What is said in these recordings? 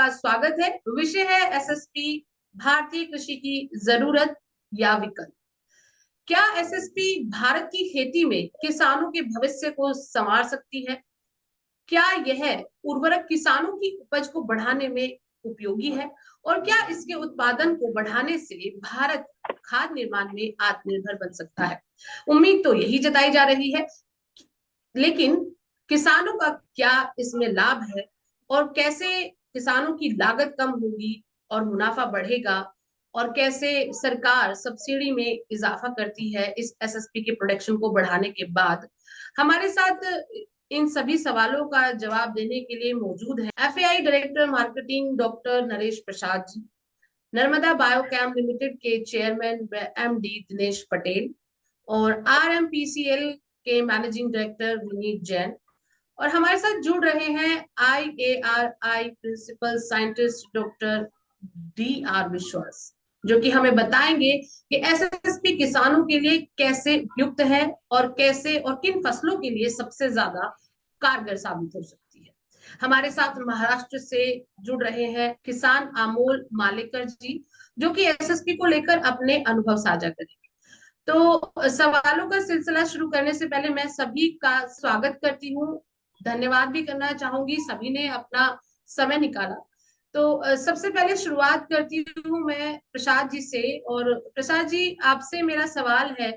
आपका स्वागत है। विषय है एसएसपी, भारतीय कृषि की जरूरत या विकल्प। क्या एसएसपी भारत की खेती में किसानों के भविष्य को संवार सकती है? क्या यह उर्वरक किसानों की उपज को बढ़ाने में उपयोगी है? और क्या इसके उत्पादन को बढ़ाने से भारत खाद्य निर्माण में आत्मनिर्भर बन सकता है? उम्मीद तो यही जताई जा रही है, लेकिन किसानों का क्या इसमें लाभ है? और कैसे किसानों की लागत कम होगी और मुनाफा बढ़ेगा? और कैसे सरकार सब्सिडी में इजाफा करती है इस एसएसपी के प्रोडक्शन को बढ़ाने के बाद? हमारे साथ इन सभी सवालों का जवाब देने के लिए मौजूद है FAI director marketing doctor Naresh Prasad ji, Narmada Biochem limited के चेयरमैन एमडी दिनेश पटेल, और आरएमपीसीएल के मैनेजिंग डायरेक्टर विनीत जैन, और हमारे साथ जुड़ रहे हैं IARI principal scientist doctor D R Vishwas, जो कि हमें बताएंगे कि एसएसपी किसानों के लिए कैसे उपयुक्त है और कैसे और किन फसलों के लिए सबसे ज्यादा कारगर साबित हो सकती है। हमारे साथ महाराष्ट्र से जुड़ रहे हैं किसान अमोल मालेकर जी, जो कि एसएसपी को लेकर अपने अनुभव साझा करेंगे। तो सवालों का सिलसिला शुरू करने से पहले मैं सभी का स्वागत करती हूँ, धन्यवाद भी करना चाहूंगी, सभी ने अपना समय निकाला। तो सबसे पहले शुरुआत करती हूँ मैं प्रसाद जी से। और प्रसाद जी, आपसे मेरा सवाल है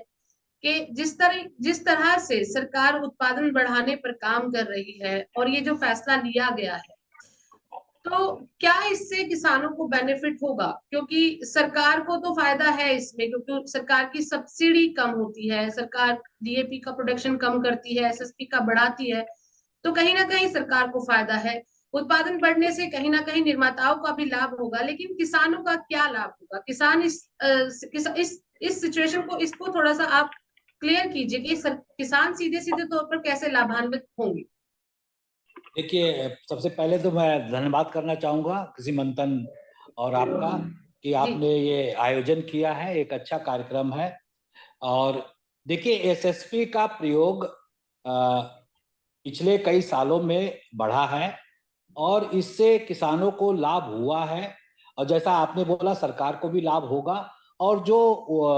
कि जिस तरह से सरकार उत्पादन बढ़ाने पर काम कर रही है और ये जो फैसला लिया गया है, तो क्या इससे किसानों को बेनिफिट होगा? क्योंकि सरकार को तो फायदा है इसमें, क्योंकि सरकार की सब्सिडी कम होती है, सरकार डीएपी का प्रोडक्शन कम करती है, एसएसपी का बढ़ाती है, तो कहीं ना कहीं सरकार को फायदा है। उत्पादन बढ़ने से कहीं ना कहीं निर्माताओं का भी लाभ होगा, लेकिन किसानों का क्या लाभ होगा? किसान इस सिचुएशन को, इसको थोड़ा सा आप क्लियर कीजिए कि किसान सीधे सीधे तौर पर कैसे लाभान्वित होंगे। देखिए, सबसे पहले तो मैं धन्यवाद करना चाहूँगा कृषि मंथन और आपका कि आपने ये आयोजन किया है। एक अच्छा कार्यक्रम है। और देखिए, एसएसपी का प्रयोग पिछले कई सालों में बढ़ा है और इससे किसानों को लाभ हुआ है। और जैसा आपने बोला, सरकार को भी लाभ होगा और जो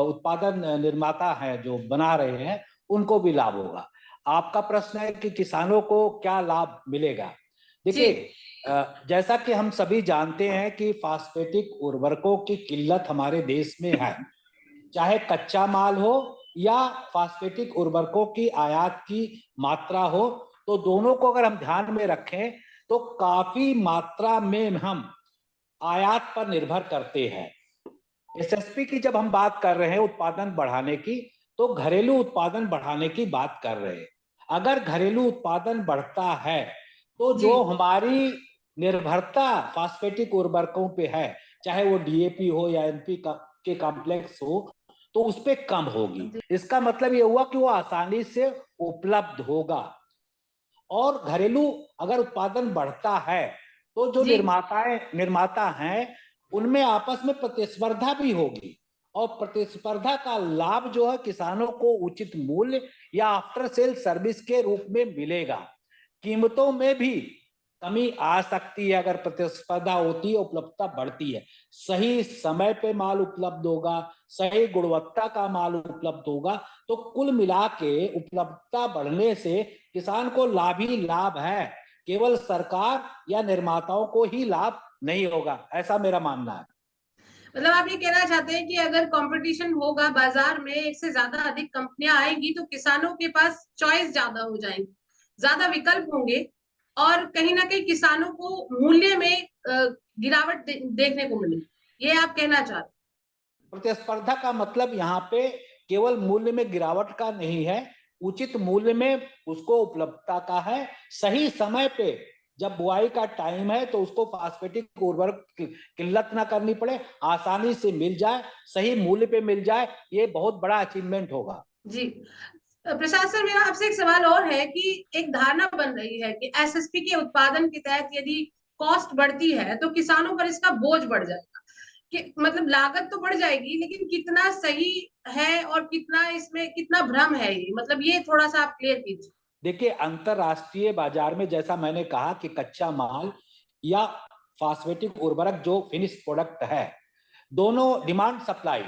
उत्पादन निर्माता हैं जो बना रहे हैं उनको भी लाभ होगा। आपका प्रश्न है कि किसानों को क्या लाभ मिलेगा। देखिए, जैसा कि हम सभी जानते हैं कि फास्फेटिक उर्वरकों की किल्लत हमारे देश में है। चाहे कच्चा माल हो या फास्फेटिक उर्वरकों की आयात की मात्रा हो, तो दोनों को अगर हम ध्यान में रखें तो काफी मात्रा में हम आयात पर निर्भर करते हैं। एसएसपी की जब हम बात कर रहे हैं उत्पादन बढ़ाने की, तो घरेलू उत्पादन बढ़ाने की बात कर रहे हैं। अगर घरेलू उत्पादन बढ़ता है तो जो हमारी निर्भरता फास्फेटिक उर्वरकों पे है, चाहे वो डीएपी हो या एनपी के कॉम्प्लेक्स हो, तो उस पर कम होगी। इसका मतलब ये हुआ कि वो आसानी से उपलब्ध होगा। और घरेलू अगर उत्पादन बढ़ता है तो जो निर्माता हैं उनमें आपस में प्रतिस्पर्धा भी होगी और प्रतिस्पर्धा का लाभ जो है किसानों को उचित मूल्य या आफ्टर सेल सर्विस के रूप में मिलेगा। कीमतों में भी कमी आ सकती है अगर प्रतिस्पर्धा होती है, उपलब्धता बढ़ती है। सही समय पे माल उपलब्ध होगा, सही गुणवत्ता का माल उपलब्ध होगा, तो कुल मिला के उपलब्धता बढ़ने से किसान को लाभ ही लाभ है। केवल सरकार या निर्माताओं को ही लाभ नहीं होगा, ऐसा मेरा मानना है। मतलब आप ये कहना चाहते हैं कि अगर कंपटीशन होगा बाजार में, एक से ज्यादा अधिक कंपनियां आएंगी, तो किसानों के पास चॉइस ज्यादा हो जाएंगी, ज्यादा विकल्प होंगे, और कहीं ना कहीं किसानों को मूल्य में गिरावट देखने को मिलेगी, ये आप कहना चाहते हैं? प्रतिस्पर्धा का मतलब यहाँ पे केवल मूल्य में गिरावट का नहीं है, उचित मूल्य में उसको उपलब्धता का है। सही समय पे जब बुआई का टाइम है तो उसको फास्फेटिक उर्वरक किल्लत ना करनी पड़े, आसानी से मिल जाए, सही मूल्य पे मिल जाए, ये बहुत बड़ा अचीवमेंट होगा। जी प्रसाद सर, मेरा आपसे एक सवाल और है कि एक धारणा बन रही है कि एसएसपी के उत्पादन के तहत यदि कॉस्ट बढ़ती है तो किसानों पर इसका बोझ बढ़ जाएगा, कि मतलब लागत तो बढ़ जाएगी, लेकिन कितना सही है और कितना इसमें कितना भ्रम है, ये मतलब ये थोड़ा सा आप क्लियर कीजिए। देखिए, अंतरराष्ट्रीय बाजार में जैसा मैंने कहा कि कच्चा माल या फास्फेटिक उर्वरक जो फिनिश प्रोडक्ट है, दोनों डिमांड सप्लाई,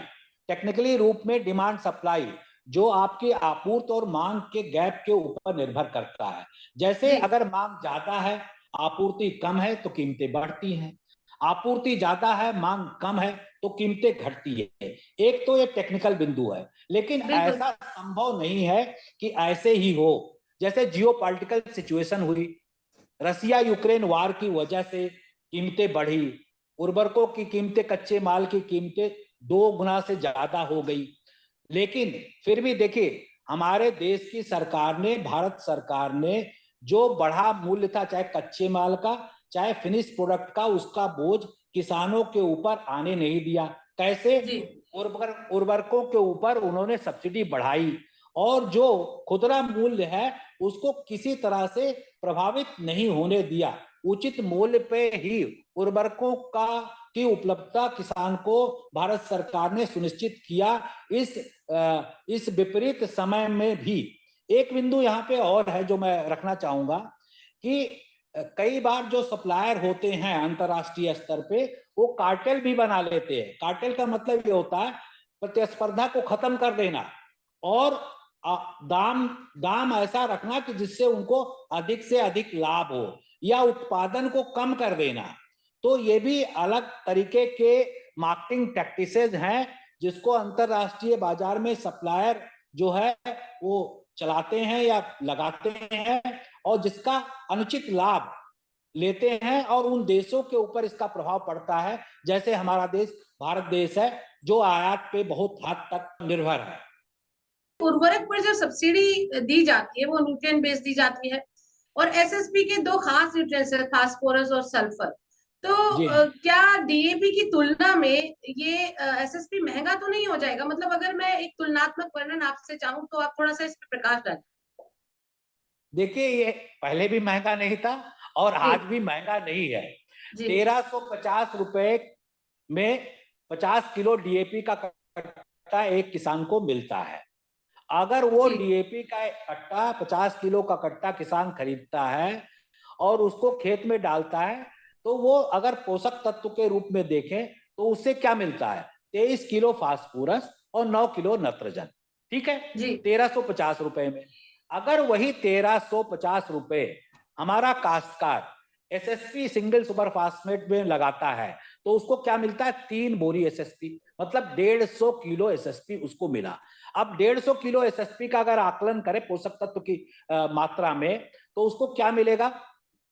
टेक्निकली रूप में डिमांड सप्लाई, जो आपकी आपूर्ति और मांग के गैप के ऊपर निर्भर करता है। जैसे अगर मांग ज्यादा है, आपूर्ति कम है, तो कीमतें बढ़ती हैं। आपूर्ति ज्यादा है, मांग कम है, तो कीमतें घटती है। एक तो ये टेक्निकल बिंदु है, लेकिन ऐसा संभव नहीं है कि ऐसे ही हो। जैसे जियोपॉलिटिकल सिचुएशन हुई, रसिया यूक्रेन वार की वजह से कीमतें बढ़ी, उर्वरकों की कीमतें, कच्चे माल की कीमतें 2 गुना से ज्यादा हो गई। लेकिन फिर भी देखिए, हमारे देश की सरकार ने, भारत सरकार ने जो बढ़ा मूल्य था, चाहे कच्चे माल का चाहे फिनिश प्रोडक्ट का, उसका बोझ किसानों के ऊपर आने नहीं दिया। कैसे? उर्वरकों के ऊपर उन्होंने सब्सिडी बढ़ाई, और जो खुदरा मूल्य है उसको किसी तरह से प्रभावित नहीं होने दिया। उचित मूल्य पे ही उर्वरकों का की उपलब्धता किसान को भारत सरकार ने सुनिश्चित किया। इस विपरीत समय में भी एक बिंदु यहाँ पे और है जो मैं रखना चाहूंगा कि कई बार जो सप्लायर होते हैं अंतरराष्ट्रीय स्तर पे, वो कार्टेल भी बना लेते हैं। कार्टेल का मतलब ये होता है प्रतिस्पर्धा को खत्म कर देना और दाम दाम ऐसा रखना कि जिससे उनको अधिक से अधिक लाभ हो, या उत्पादन को कम कर देना। तो ये भी अलग तरीके के मार्केटिंग प्रैक्टिसेस हैं, जिसको अंतरराष्ट्रीय बाजार में सप्लायर जो है वो चलाते हैं या लगाते हैं, और जिसका अनुचित लाभ लेते हैं, और उन देशों के ऊपर इसका प्रभाव पड़ता है। जैसे हमारा देश भारत देश है, जो आयात पे बहुत हद तक निर्भर है। उर्वरक पर जो सब्सिडी दी जाती है वो न्यूट्रिएंट बेस्ड दी जाती है, और एसएसपी के दो खास न्यूट्रिएंट्स है, फास्फोरस और सल्फर। तो क्या डीएपी की तुलना में ये एसएसपी महंगा तो नहीं हो जाएगा? मतलब अगर मैं एक तुलनात्मक वर्णन आपसे चाहूँ तो आप थोड़ा सा इस पर प्रकाश डालें। देखिए, ये पहले भी महंगा नहीं था और आज भी महंगा नहीं है। 1350 रुपए में 50 किलो डीएपी का कट्टा एक किसान को मिलता है। अगर वो डीएपी का कट्टा 50 किलो का कट्टा किसान खरीदता है और उसको खेत में डालता है, तो वो अगर पोषक तत्व के रूप में देखें तो उससे क्या मिलता है? 23 किलो फास्फोरस और 9 किलो नत्रजन। ठीक है, 1350 रुपए में। अगर वही 1350 रुपए हमारा काश्तकार एसएसपी सिंगल सुपर फास्फेट में लगाता है, तो उसको क्या मिलता है? 3 बोरी एसएसपी, मतलब 150 किलो एसएसपी उसको मिला। अब 150 किलो एसएसपी का अगर आकलन करें पोषक तत्व की मात्रा में, तो उसको क्या मिलेगा?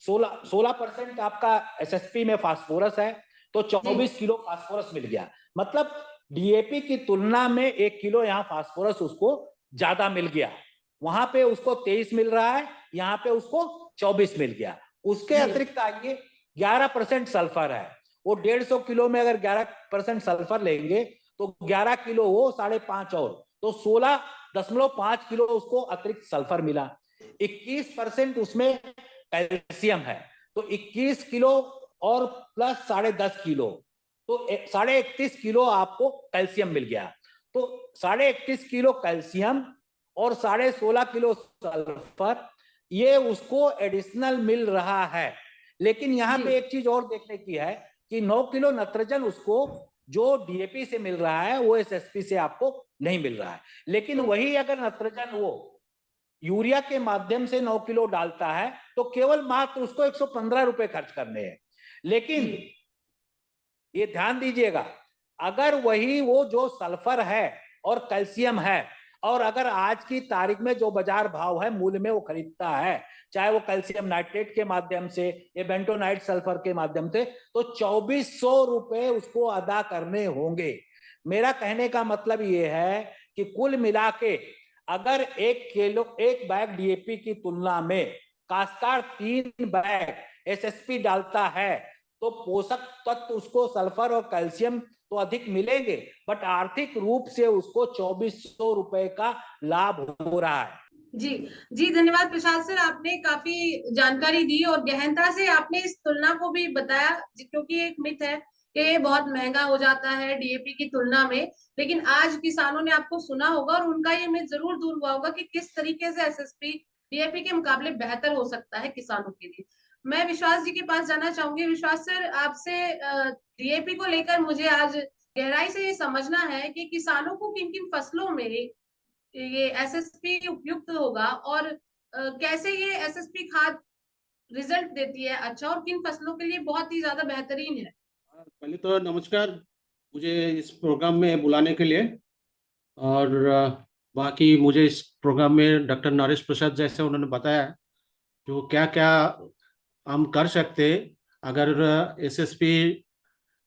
16% आपका एसएसपी में फास्फोरस है, तो 24 किलो फास्फोरस मिल गया। मतलब डीएपी की तुलना में 1 किलो यहाँ फास्फोरस उसको ज्यादा मिल गया। वहां पे उसको 23 मिल रहा है, यहाँ पे उसको 24 मिल गया। उसके अतिरिक्त आइए 11% सल्फर है। वो 150 किलो में अगर 11% सल्फर लेंगे तो 11 किलो वो 5.5 और, तो 16.5 किलो उसको अतिरिक्त सल्फर मिला। 21% उसमें कैल्शियम है, तो 21 किलो और प्लस 10.5 किलो, तो 31.5 किलो आपको कैल्शियम मिल गया। तो 31.5 किलो कैल्शियम और 16.5 किलो सल्फर, ये उसको एडिशनल मिल रहा है। लेकिन यहाँ पे एक चीज और देखने की है कि 9 किलो नत्रजन उसको जो डीएपी से मिल रहा है वो एसएसपी से आपको नहीं मिल रहा है। लेकिन वही अगर नत्रजन वो यूरिया के माध्यम से 9 किलो डालता है तो केवल मात्र उसको 115 रुपए खर्च करने हैं। लेकिन ये ध्यान दीजिएगा, अगर वही वो जो सल्फर है और कैल्शियम है, और अगर आज की तारीख में जो बाजार भाव है मूल्य में वो खरीदता है, चाहे वो कैल्शियम नाइट्रेट के माध्यम से या बेंटोनाइट सल्फर के माध्यम से, तो 2400 रुपए उसको अदा करने होंगे। मेरा कहने का मतलब ये है कि कुल मिला के अगर 1 बैग डीएपी की तुलना में काश्तकार 3 बैग एसएसपी डालता है, तो पोषक तत्व उसको सल्फर और कैल्शियम तो अधिक मिलेंगे, बट आर्थिक रूप से उसको 2400 रुपए का लाभ हो रहा है। जी धन्यवाद प्रसाद सर, आपने काफी जानकारी दी और गहनता से आपने इस तुलना को भी बताया, क्योंकि एक मिथ है कि बहुत महंगा हो जाता है डीएपी की तुलना में। लेकिन आज किसानों ने आपको सुना होगा और उनका ये मिथ जरूर दूर हुआ होगा कि किस तरीके से एसएसपी डीएपी के मुकाबले बेहतर हो सकता है किसानों के लिए। मैं विश्वास जी के पास जाना चाहूंगी। विश्वास सर, आपसे डीएपी को लेकर मुझे आज गहराई से ये समझना है कि किसानों को किन किन फसलों में ये एसएसपी उपयुक्त होगा, और कैसे ये एसएसपी खाद रिजल्ट देती है अच्छा, और किन फसलों के लिए बहुत ही ज्यादा बेहतरीन है। पहले तो नमस्कार, मुझे इस प्रोग्राम में बुलाने के लिए। और बाकी मुझे इस प्रोग्राम में डॉक्टर नरेश प्रसाद जैसे उन्होंने बताया जो क्या क्या हम कर सकते अगर एसएसपी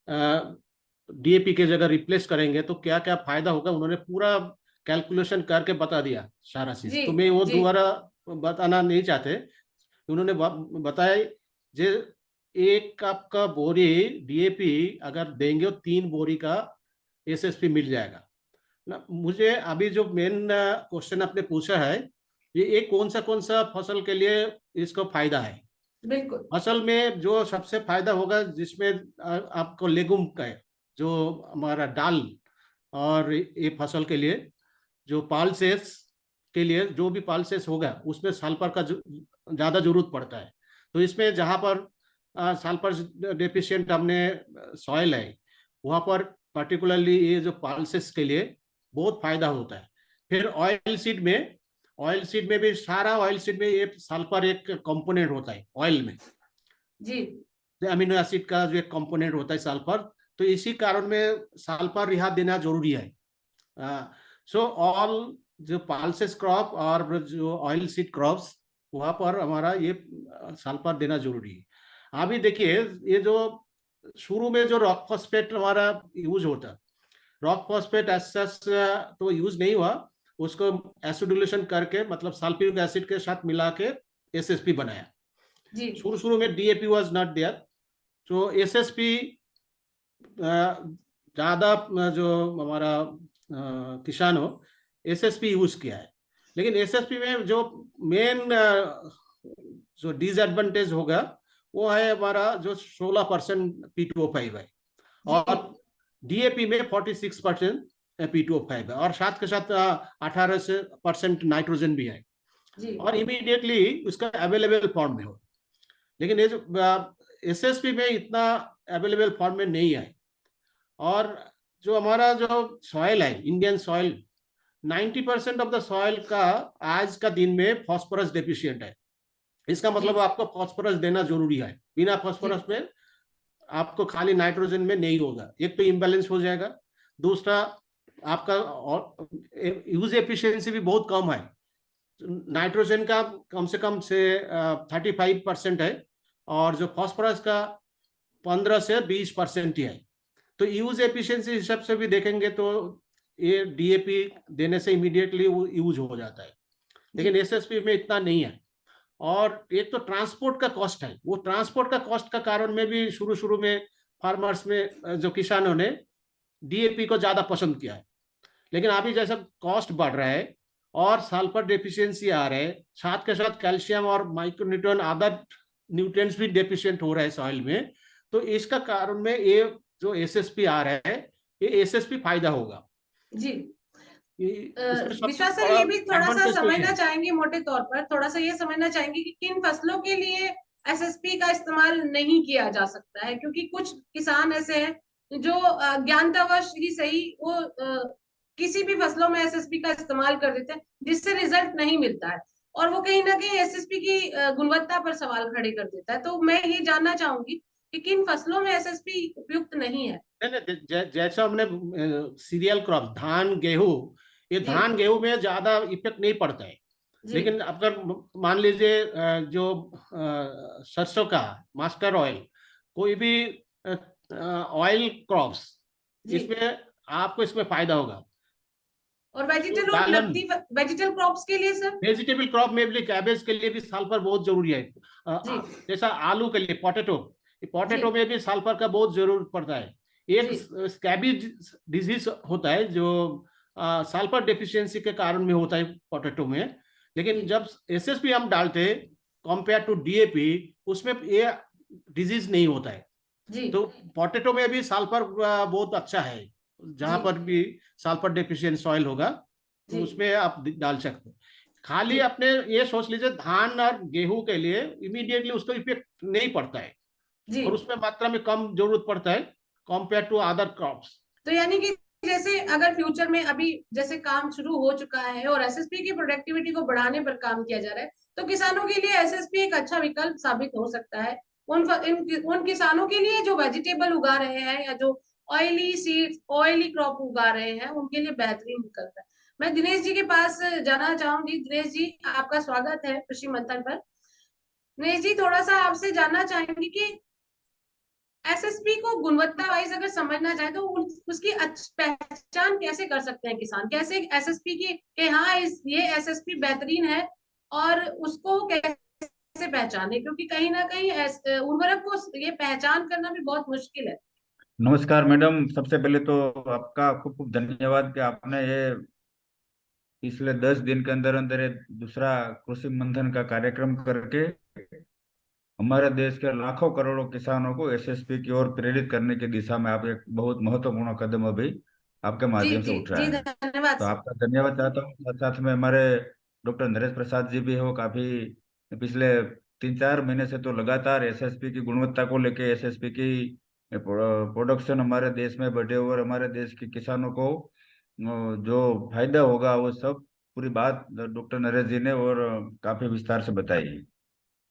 डीएपी के जगह रिप्लेस करेंगे तो क्या क्या फायदा होगा। उन्होंने पूरा कैलकुलेशन करके बता दिया सारा चीज, जी तो मैं वो जी दोबारा बताना नहीं चाहते। उन्होंने बताया जे एक आपका बोरी डीएपी अगर देंगे तो 3 बोरी का एसएसपी मिल जाएगा ना। मुझे अभी जो मेन क्वेश्चन आपने पूछा है, ये कौन सा फसल के लिए इसको फायदा है। बिल्कुल। फसल में जो सबसे फायदा होगा जिसमें आपको लेगुम का है, जो हमारा दाल, और ये फसल के लिए जो पाल्सेस के लिए जो भी पाल्सेस होगा उसमें सल्फर का ज्यादा जरूरत पड़ता है। तो इसमें जहां पर सल्फर डेफिशिएंट हमने सॉइल है वहां पर पर्टिकुलरली ये जो पाल्सेस के लिए बहुत फायदा होता है। फिर ऑयल सीड में भी सारा ऑयल सीड में ये सल्फर एक कंपोनेंट होता है ऑयल में, जी अमीनो एसिड का जो एक कंपोनेंट होता है सल्फर। तो इसी कारण में सल्फर रिहा देना जरूरी है। सो ऑल जो पल्सेस क्रॉप और जो ऑयल सीड क्रॉप्स वहां पर हमारा ये सल्फर देना जरूरी है। अभी देखिए ये जो शुरू में जो रॉक फॉस्फेट हमारा यूज होता, रॉक फॉस्फेट एसएस तो यूज नहीं हुआ, उसको एसिडुलेशन करके मतलब सल्फ्यूरिक एसिड के साथ मिला के एसएसपी बनाया। जी शुरू शुरू में डीएपी वाज नॉट देयर, तो एसएसपी ज्यादा जो हमारा किसान हो एसएसपी यूज किया है। लेकिन एसएसपी में जो मेन जो डिसएडवांटेज होगा वो है हमारा जो 16% P2O5 है, और डीएपी में 46% P2O5 है, और साथ के साथ 18% नाइट्रोजन भी है, जी और इमीडिएटली उसका अवेलेबल फॉर्म में हो। लेकिन ये जो एसएसपी में इतना अवेलेबल फॉर्म में नहीं है। और जो हमारा जो सॉइल है Indian soil, 90% of the soil का आज का दिन में फॉस्फोरस डेफिशिएंट है। इसका मतलब आपको फॉस्फोरस देना जरूरी है, बिना फॉस्फोरस में आपको खाली नाइट्रोजन में नहीं होगा। एक तो इम्बैलेंस हो जाएगा, दूसरा आपका यूज एफिशिएंसी भी बहुत कम है। नाइट्रोजन का कम से 35% है, और जो फॉस्फोरस का 15 से 20% ही है। तो यूज एफिशिएंसी हिसाब से भी देखेंगे तो ये डीएपी देने से इमीडिएटली वो यूज हो जाता है, लेकिन एसएसपी में इतना नहीं है। और एक तो ट्रांसपोर्ट का कॉस्ट है, वो ट्रांसपोर्ट का कॉस्ट का कारण में भी शुरू शुरू में फार्मर्स में जो किसानों ने डीएपी को ज्यादा पसंद किया है। लेकिन अभी जैसा कॉस्ट बढ़ रहा है और सल्फर डेफिशिएंसी आ रहा है, साथ के साथ कैल्शियम और माइक्रोन्यूट्रॉन अदर न्यूट्रिएंट्स भी डेफिशिएंट हो रहा है सॉइल में, तो इसका कारण में ये जो एसएसपी आ रहा है ये एसएसपी फायदा होगा। जी इसमें सबसे विश्वास सर, बड़ा ये भी थोड़ा सा एडवांटेज तो ये समझना है। चाहेंगे, मोटे तौर पर थोड़ा सा ये समझना चाहेंगे कि किन फसलों के लिए एसएसपी का इस्तेमाल नहीं किया जा सकता है, क्योंकि कुछ किसान ऐसे हैं जो ज्ञानतावश ही सही वो किसी भी फसलों में एसएसपी का इस्तेमाल कर देते हैं जिससे रिजल्ट नहीं मिलता है, और वो कहीं ना कहीं एसएसपी की गुणवत्ता पर सवाल खड़े कर देता है। तो मैं ये जानना चाहूंगी कि किन फसलों में एसएसपी उपयुक्त नहीं है। जैसा हमने सीरियल क्रॉप धान गेहूं, ये जी धान गेहूं में ज्यादा इफेक्ट नहीं पड़ता है। जी लेकिन अगर मान लीजिए जो सरसों का मास्टर ऑयल, कोई भी ऑयल क्रॉप्स, जी इसमें आपको इसमें फायदा होगा। और वेजिटल और दालहन, नकदी वेजिटल क्रॉप्स के लिए सर। वेजिटेबल क्रॉप में भी कैबेज के लिए भी सल्फर बहुत जरूरी है। जी जैसा आलू के लिए पोटैटो, जी पोटैटो में भी सल्फर का बहुत जरूरत पड़ता है। एक जी स्कैबीज डिजीज होता है जो सल्फर डेफिशिएंसी के कारण में होता है पोटैटो में। लेकिन जब एसएसपी हम डालते हैं कंपेयर टू डीएपी, उसमें ये डिजीज नहीं होता है। जी तो पोटैटो में भी सल्फर बहुत अच्छा है, जहां जी पर भी सल्फर डेफिशिएंट सॉइल होगा तो जी उसमें आप डाल सकते हैं। खाली जी अपने ये सोच लीजिए धान और गेहूं के लिए इमीडिएटली उसको इफेक्ट नहीं पड़ता है, जी। और उसमें मात्रा में कम जरूरत पड़ता है कंपेयर टू अदर क्रॉप्स। तो यानी कि जैसे अगर फ्यूचर में अभी जैसे काम शुरू हो चुका है और एसएसपी की प्रोडक्टिविटी को बढ़ाने पर काम किया जा रहा है, तो किसानों के लिए एसएसपी एक अच्छा विकल्प साबित हो सकता है। उन किसानों के लिए जो वेजिटेबल उगा रहे हैं या जो ऑयली सीड्स ऑयली क्रॉप उगा रहे हैं, उनके लिए बेहतरीन विकल्प है। मैं दिनेश जी के पास जाना चाहूंगी। दिनेश जी, आपका स्वागत है कृषि मंथन पर। दिनेश जी, थोड़ा सा आपसे जानना चाहेंगे कि एसएसपी को गुणवत्ता वाइज अगर समझना चाहे तो उसकी पहचान कैसे कर सकते हैं किसान? कैसे एसएसपी की कि हाँ ये एसएसपी बेहतरीन है, और उसको कैसे पहचाने, क्योंकि कहीं ना कहीं उर्वरक को ये पहचान करना भी बहुत मुश्किल है। नमस्कार मैडम, सबसे पहले तो आपका खूब खूब धन्यवाद कि आपने ये पिछले 10 दिन के अंदर अंदर ये दूसरा कृषि मंथन का कार्यक्रम करके हमारे देश के लाखों करोड़ों किसानों को एसएसपी की ओर प्रेरित करने की दिशा में आप एक बहुत महत्वपूर्ण कदम अभी आपके जी माध्यम से जी उठ रहा जी, है। धन्यवाद तो सर। आपका धन्यवाद चाहता हूँ। साथ साथ में हमारे डॉक्टर नरेश प्रसाद जी भी हो, काफी पिछले 3-4 महीने से तो लगातार एसएसपी की गुणवत्ता को लेके, एसएसपी की प्रोडक्शन हमारे देश में बढ़े और हमारे देश के किसानों को जो फायदा होगा वो सब पूरी बात डॉक्टर नरेश जी ने और काफी विस्तार से बताई है।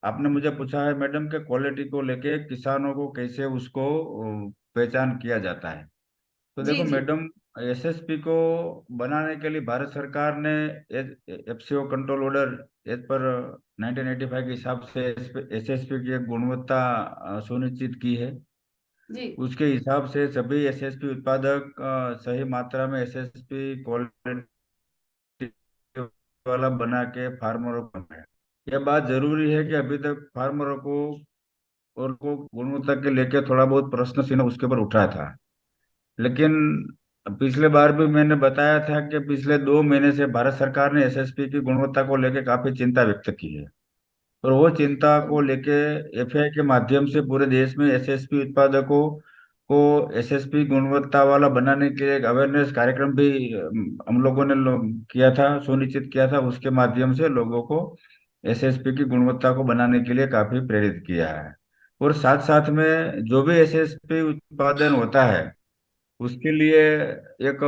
आपने मुझे पूछा है मैडम के क्वालिटी को लेके किसानों को कैसे उसको पहचान किया जाता है। तो जी देखो जी मैडम, एसएसपी को बनाने के लिए भारत सरकार ने FCO control order as per 1985 के हिसाब से एसएसपी की एक गुणवत्ता सुनिश्चित की है। जी उसके हिसाब से सभी एसएसपी उत्पादक सही मात्रा में एसएसपी क्वालिटी वाला बना के फार्मरों को बनाए। यह बात जरूरी है कि अभी तक फार्मरों को गुणवत्ता के लेके थोड़ा बहुत प्रश्न चिन्ह उसके ऊपर उठा था। लेकिन पिछले बार भी मैंने बताया था कि पिछले 2 महीने से भारत सरकार ने एसएसपी की गुणवत्ता को लेके काफी चिंता व्यक्त की है। और वो चिंता को लेके एफएआई के माध्यम से पूरे देश में एसएसपी उत्पादकों को एसएसपी गुणवत्ता वाला बनाने के लिए एक अवेयरनेस कार्यक्रम भी हम लोगों ने किया था, सुनिश्चित किया था। उसके माध्यम से लोगों को एसएसपी की गुणवत्ता को बनाने के लिए काफी प्रेरित किया है। और साथ साथ में जो भी एसएसपी उत्पादन होता है उसके लिए एक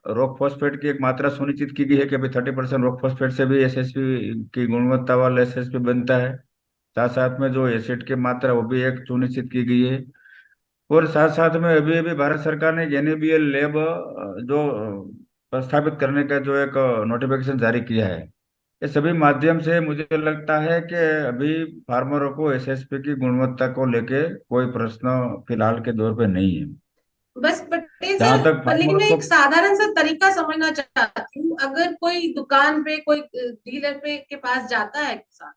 रॉक फॉस्फेट की एक मात्रा सुनिश्चित की गई है कि भाई 30% रॉक फॉस्फेट से भी एसएसपी की गुणवत्ता वाला एसएसपी बनता है। साथ साथ में जो एसिड की मात्रा वो भी एक सुनिश्चित की गई है। और साथ साथ में अभी अभी भारत सरकार ने एनएबीएल लैब जो प्रस्थापित करने का जो एक नोटिफिकेशन जारी किया है। ये सभी माध्यम से मुझे लगता है कि अभी फार्मरों को एसएसपी की गुणवत्ता को लेके कोई प्रश्न फिलहाल के दौर पे नहीं है। बस पटेल जहां सर, तक लेकिन फार्मरों मैं को एक साधारण सा तरीका समझना चाहती हूँ। अगर कोई दुकान पे कोई डीलर पे के पास जाता है किसान,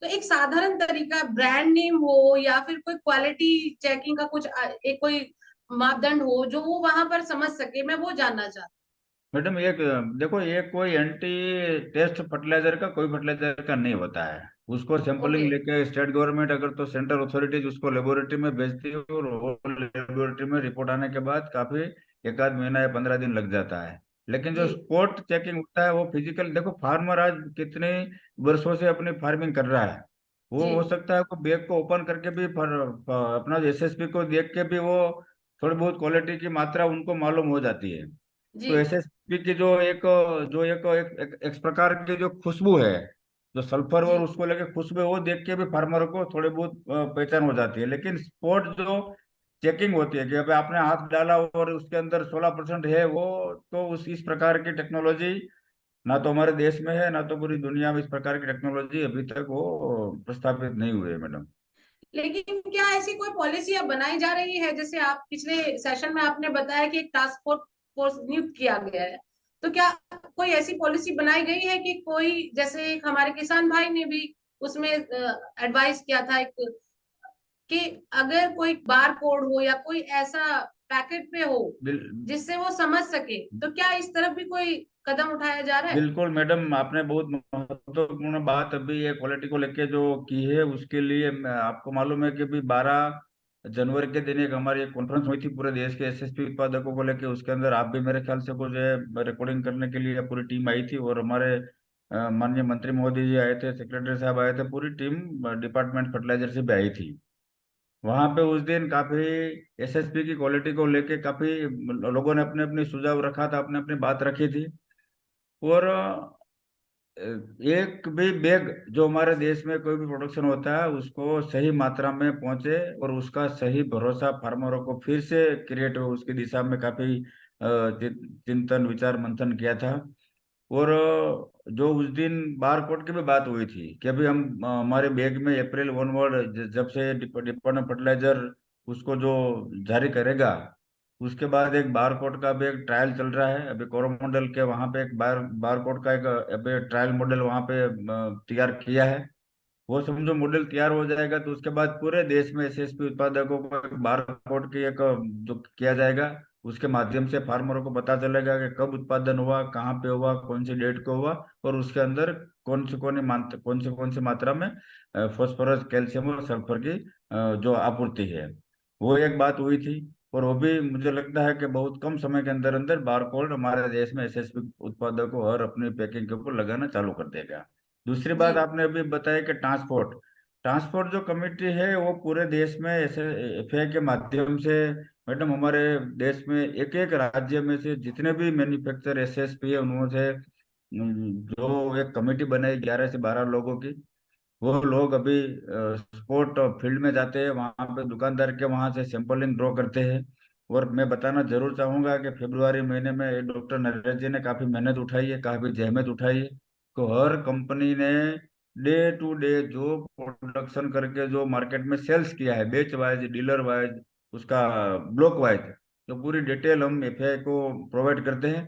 तो एक साधारण तरीका, ब्रांड नेम हो या फिर कोई क्वालिटी चेकिंग का कुछ एक कोई मापदंड हो जो वो वहां पर समझ सके, मैं वो जानना चाहती मैडम एक देखो, ये कोई एंटी टेस्ट फर्टिलाइजर का कोई फर्टिलाइजर का नहीं होता है। उसको हूँ। ओके। सैंपलिंग लेके स्टेट गवर्नमेंट अगर तो सेंट्रल अथॉरिटीज उसको लेबोरेटरी में भेजती है और वो लेबोरेटरी में रिपोर्ट आने के बाद काफी 1 आध महीना या 15 दिन लग जाता है। लेकिन जो जी स्पॉट चेकिंग होता है वो फिजिकल, देखो फार्मर आज कितने वर्षों से अपनी फार्मिंग कर रहा है। वो जी हो सकता है वो बैग को ओपन करके भी अपना एसएसपी को देख के भी वो थोड़ी बहुत क्वालिटी की मात्रा उनको मालूम हो जाती है। जी तो एसएसपी की एक प्रकार की जो खुशबू है, जो सल्फर और जी उसको लेके खुशबू है, वो देख के भी फार्मर को थोड़ी बहुत पहचान हो जाती है। लेकिन स्पॉट जो चेकिंग होती है कि अभी आपने हाथ डाला और उसके अंदर 16% है वो, तो उस इस प्रकार की टेक्नोलॉजी ना तो हमारे देश में है ना तो पूरी दुनिया में इस प्रकार की टेक्नोलॉजी अभी तक वो प्रस्तावित नहीं हुई है मैडम। लेकिन क्या ऐसी कोई पॉलिसी अब बनाई जा रही है? जैसे आप पिछले सेशन में आपने बताया कि एक टास्क फोर्स फोर्स नियुक्त किया गया है, तो क्या कोई ऐसी पॉलिसी बनाई गई है कि कोई, जैसे एक हमारे किसान भाई ने भी उसमें एडवाइस किया था एक, कि अगर कोई बार कोड हो या कोई ऐसा पैकेट पे हो बिल, जिससे वो समझ सके, तो क्या इस तरफ भी कोई कदम उठाया जा रहा है? बिल्कुल मैडम, आपने बहुत महत्वपूर्ण बात अभी ये क्वालिटी को लेके जो की है। उसके लिए आपको मालूम है कि अभी 12 जनवरी के दिन एक हमारी एक कॉन्फ्रेंस हुई थी पूरे देश के एसएसपी उत्पादकों को लेके। उसके अंदर आप भी मेरे ख्याल से कुछ रिकॉर्डिंग करने के लिए पूरी टीम आई थी और हमारे माननीय मंत्री महोदय जी आए थे, सेक्रेटरी साहब आए थे, पूरी टीम डिपार्टमेंट फर्टिलाइजर से भी आई थी। वहां पे उस दिन काफी एसएसपी की क्वालिटी को लेके काफी लोगों ने अपने अपने सुझाव रखा था, अपने अपनी बात रखी थी। और एक भी बैग जो हमारे देश में कोई भी प्रोडक्शन होता है उसको सही मात्रा में पहुंचे और उसका सही भरोसा फार्मरों को फिर से क्रिएट हो, उसकी दिशा में काफी चिंतन विचार मंथन किया था। और जो उस दिन बारकोड की भी बात हुई थी कि अभी हम हमारे बैग में अप्रैल ऑनवर्ड जब से डिपार्टमेंट फर्टिलाइजर उसको जो जारी करेगा, उसके बाद एक बारकोड का भी एक ट्रायल चल रहा है। अभी कोरोमंडल के वहाँ पे एक बारकोड का एक अभी ट्रायल मॉडल वहाँ पे तैयार किया है। वो समझो मॉडल तैयार हो जाएगा तो उसके बाद पूरे देश में एसएसपी उत्पादकों को एक बार कोड की एक जो किया जाएगा, उसके माध्यम से फार्मरों को पता चलेगा कि कब उत्पादन हुआ, कहाँ पे हुआ, कौन सी डेट को हुआ, और उसके अंदर कौन सी मात्रा में फास्फोरस, कैल्शियम और सल्फर की जो आपूर्ति है, वो एक बात हुई थी। और वो भी मुझे लगता है कि बहुत कम समय के अंदर अंदर बारकोड हमारे देश में एसएसपी उत्पादकों और अपनी पैकिंग के ऊपर लगाना चालू कर देगा। दूसरी जी बात आपने अभी बताया कि ट्रांसपोर्ट ट्रांसपोर्ट जो कमेटी है वो पूरे देश में ऐसे एफआई के माध्यम से, मैडम हमारे देश में एक एक राज्य में से जितने भी मैन्युफैक्चर एसएसपी है उनमें से जो एक कमेटी बनाई 11 से 12 लोगों की, वो लोग अभी स्पोर्ट फील्ड में जाते हैं, वहाँ पे दुकानदार के वहाँ से सैंपलिंग ड्रॉ करते हैं। और मैं बताना जरूर चाहूंगा कि फरवरी महीने में डॉक्टर नरेश जी ने काफी मेहनत उठाई है, काफी जहमत उठाई है। तो हर कंपनी ने डे टू डे जो प्रोडक्शन करके जो मार्केट में सेल्स किया है, बेच वाइज, डीलर वाइज, उसका ब्लॉक वाइज, तो पूरी डिटेल हम एफआई को प्रोवाइड करते हैं,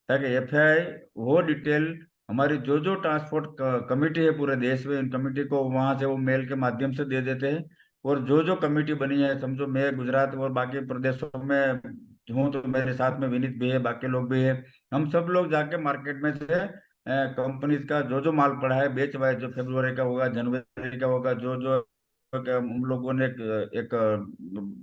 ताकि एफआई वो डिटेल हमारी जो जो ट्रांसपोर्ट कमेटी है पूरे देश में, इन कमेटी को वहां से वो मेल के माध्यम से दे देते हैं। और जो जो कमेटी बनी है, समझो मैं गुजरात और बाकी प्रदेशों में हूँ तो मेरे साथ में विनीत भी है, बाकी लोग भी है, हम सब लोग जाके मार्केट में से कंपनीज का जो जो माल पड़ा है बेच वाइज, जो फरवरी का होगा, जनवरी का होगा, जो जो हम लोगों ने एक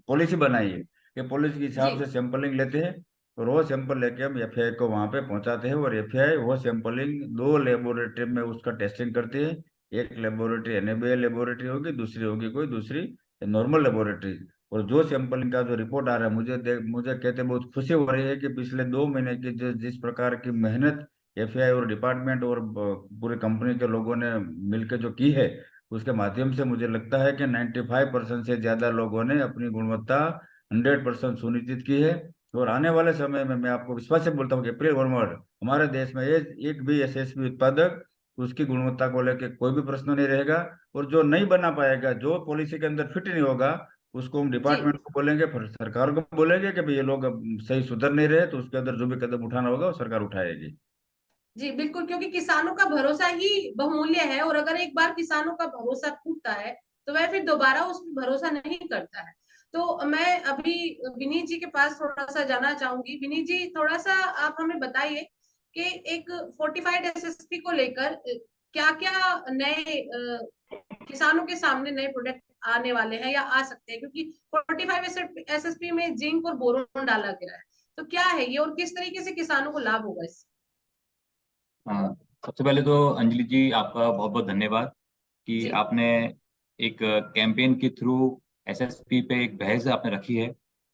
पॉलिसी बनाई है, कि पॉलिसी के जी हिसाब से सैंपलिंग लेते हैं। और वो सैंपल लेके हम एफआई को वहां पे पहुंचाते हैं, और एफआई वो सैंपलिंग 2 लेबोरेटरी में उसका टेस्टिंग करती है। एक लेबोरेटरी एनएबीएल लेबोरेटरी होगी, दूसरी होगी कोई दूसरी नॉर्मल लेबोरेटरी। और जो सैंपलिंग का जो रिपोर्ट आ रहा है, मुझे कहते बहुत खुशी हो रही है कि पिछले 2 महीने की जिस प्रकार की मेहनत एफआई और डिपार्टमेंट और पूरी कंपनी के लोगों ने मिलकर जो की है, उसके माध्यम से मुझे लगता है कि 95% से ज्यादा लोगों ने अपनी गुणवत्ता 100% सुनिश्चित की है। और आने वाले समय में मैं आपको विश्वास से बोलता हूँ कि अप्रैल ऑनवर्ड हमारे देश में एक भी एसएसपी उत्पादक उसकी गुणवत्ता को लेकर कोई भी प्रश्न नहीं रहेगा। और जो नहीं बना पाएगा, जो पॉलिसी के अंदर फिट नहीं होगा, उसको हम जी डिपार्टमेंट को बोलेंगे, फिर सरकार को बोलेंगे कि भाई ये लोग अब सही सुधर नहीं रहे, तो उसके अंदर जो भी कदम उठाना होगा वो सरकार उठाएगी। जी बिल्कुल, क्योंकि किसानों का भरोसा ही बहुमूल्य है, और अगर एक बार किसानों का भरोसा टूटता है तो वह फिर दोबारा उस पर भरोसा नहीं करता है। तो मैं अभी विनीत जी के पास थोड़ा सा जानना चाहूंगी। विनीत जी, थोड़ा सा आप हमें बताइए कि एक फोर्टिफाइड एसएसपी को लेकर क्या क्या नए किसानों के सामने नए प्रोडक्ट आने वाले हैं या आ सकते हैं, क्योंकि 45 एसएसपी में जिंक और बोरोन डाला गया है। तो क्या है ये और किस तरीके से किसानों को लाभ होगा इससे? हाँ, सबसे पहले तो अंजलि जी आपका बहुत बहुत धन्यवाद कि जी आपने एक कैंपेन के थ्रू एसएसपी पे एक बहस आपने रखी है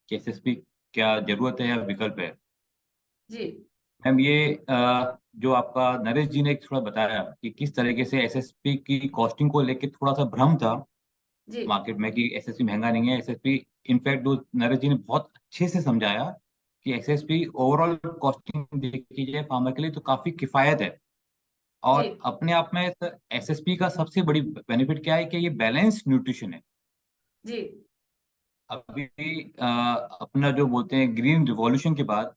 कि एसएसपी क्या जरूरत है या विकल्प है। जी मैम, ये जो आपका नरेश जी ने एक थोड़ा बताया कि किस तरीके से एसएसपी की कॉस्टिंग को लेके थोड़ा सा भ्रम था जी मार्केट में कि एसएसपी महंगा नहीं है। एसएसपी इनफैक्ट जो नरेश जी ने बहुत अच्छे से समझाया कि एसएसपी ओवरऑल कॉस्टिंग देखी जाए फार्मर के लिए तो काफी किफायत है। जी और अपने आप में एसएसपी का सबसे बड़ी बेनिफिट क्या है कि ये बैलेंस न्यूट्रिशन है। जी अभी अपना जो बोलते हैं ग्रीन रिवॉल्यूशन के बाद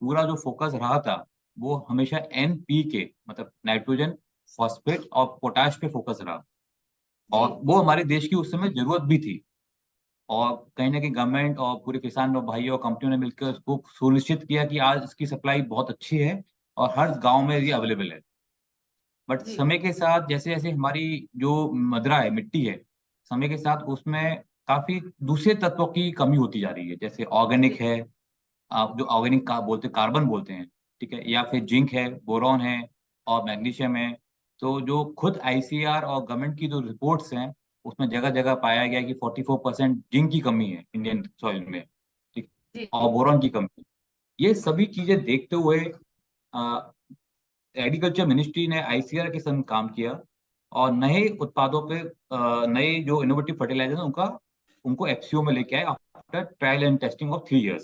पूरा जो फोकस रहा था वो हमेशा एनपीके मतलब नाइट्रोजन, फॉस्फेट और पोटाश पे फोकस रहा। जी और वो हमारे देश की उस समय जरूरत भी थी। और कहीं ना कहीं गवर्नमेंट और पूरे किसान और भाइयों और कंपनियों ने मिलकर उसको सुनिश्चित किया कि आज इसकी सप्लाई बहुत अच्छी है और हर गांव में ये अवेलेबल है। बट जी समय के साथ जैसे जैसे हमारी जो मदरा है, मिट्टी है, समय के साथ उसमें काफी दूसरे तत्वों की कमी होती जा रही है। जैसे ऑर्गेनिक जी है, आप जो ऑर्गेनिक का बोलते कार्बन बोलते हैं, ठीक है, या फिर जिंक है, बोरॉन है और मैग्नीशियम है तो जो खुद आईसीआर और गवर्नमेंट की जो रिपोर्ट्स हैं उसमें जगह जगह पाया गया कि 44% जिंक की कमी है इंडियन सॉइल में, ठीक, जी और बोरॉन की कमी। ये सभी चीजें देखते हुए एग्रीकल्चर मिनिस्ट्री ने आईसीआर के संग काम किया और नए उत्पादों पे नए जो इनोवेटिव फर्टिलाइजर उनको एफसीओ में लेके आए after trial and testing of 3 years।